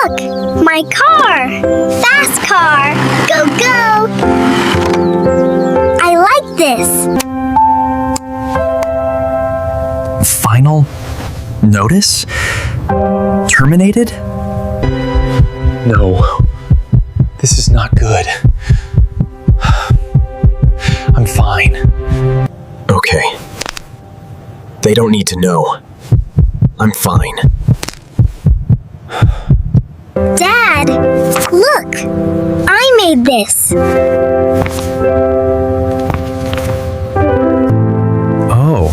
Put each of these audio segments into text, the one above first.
Look! My car! Fast car! Go, go! I like this! Final notice? Terminated? No. This is not good. I'm fine. Okay. They don't need to know. I'm fine. Dad! Look! I made this! Oh.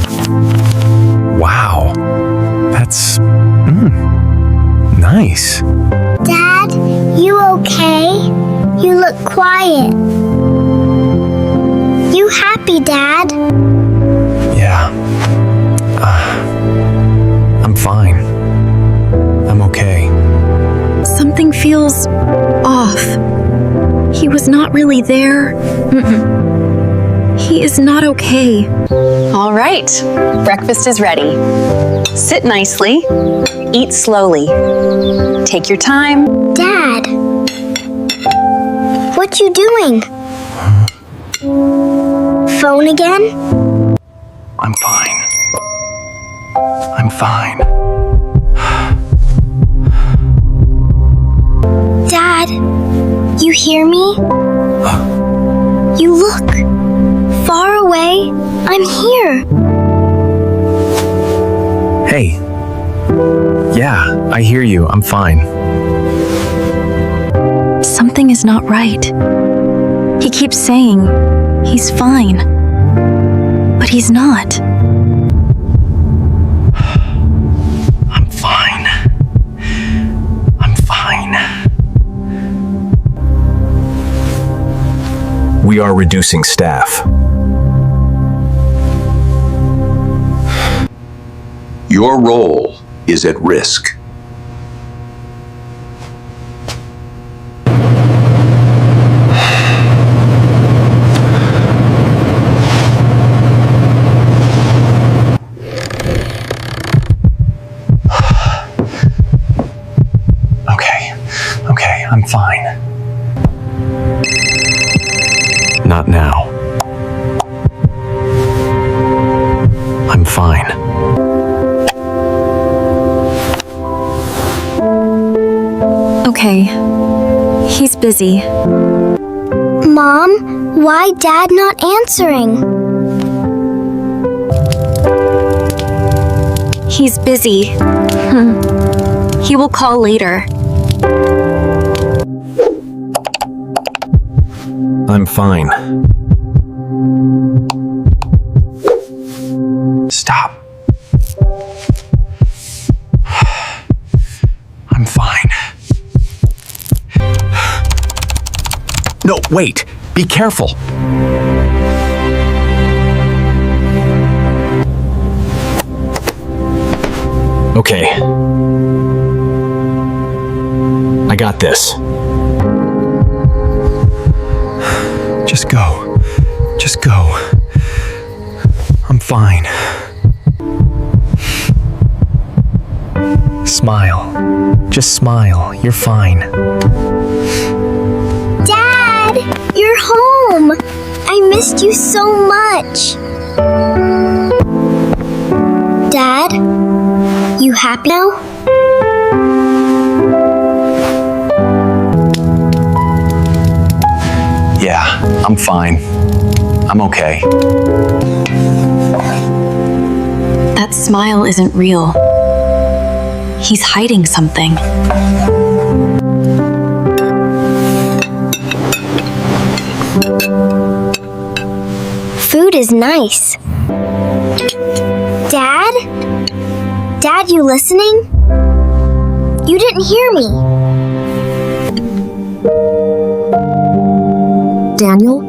Wow. That's... nice. Dad, you okay? You look quiet. You happy, Dad? Yeah. I'm fine. I'm okay. Something feels off. He was not really there. He is not okay. All right, breakfast is ready. Sit nicely, eat slowly. Take your time. Dad! What you doing? Phone again? I'm fine. I'm fine. Dad, you hear me? You look. Far away. I'm here. Hey. Yeah, I hear you. I'm fine. Something is not right. He keeps saying he's fine, but he's not. I'm fine. I'm fine. We are reducing staff. Your role is at risk. Okay, I'm fine. Not now. I'm fine. Okay. He's busy. Mom, why Dad not answering? He's busy. He will call later. I'm fine. Stop. I'm fine. No, wait. Be careful. Okay. I got this. Just go. Just go. I'm fine. Smile. Just smile. You're fine. Dad! You're home! I missed you so much! Dad? You happy now? Yeah, I'm fine. I'm okay. That smile isn't real. He's hiding something. Food is nice. Dad? Dad, you listening? You didn't hear me. Daniel,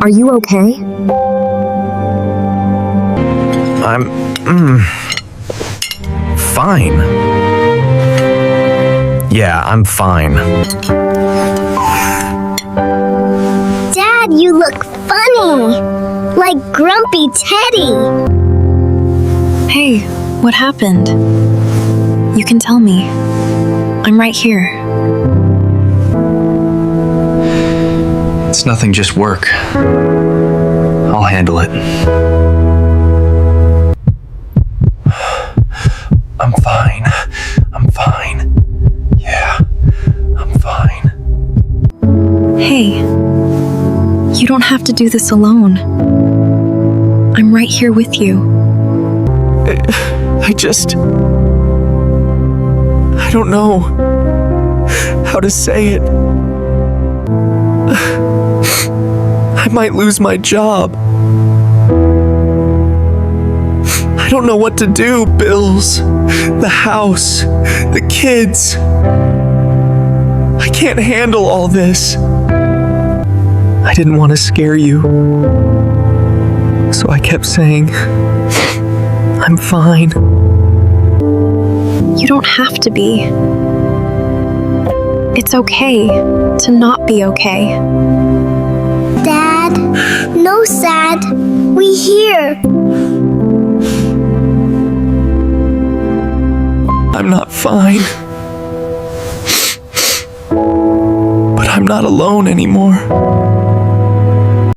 are you okay? I'm fine. Yeah, I'm fine. Dad, you look funny. Like Grumpy Teddy. Hey, what happened? You can tell me. I'm right here. It's nothing, just work. I'll handle it. I'm fine. I'm fine. Yeah, I'm fine. Hey, you don't have to do this alone. I'm right here with you. I don't know how to say it. I might lose my job. I don't know what to do. Bills, the house, the kids. I can't handle all this. I didn't want to scare you, so I kept saying, I'm fine. You don't have to be. It's okay to not be okay. Dad, no sad. We here. I'm not fine. But I'm not alone anymore.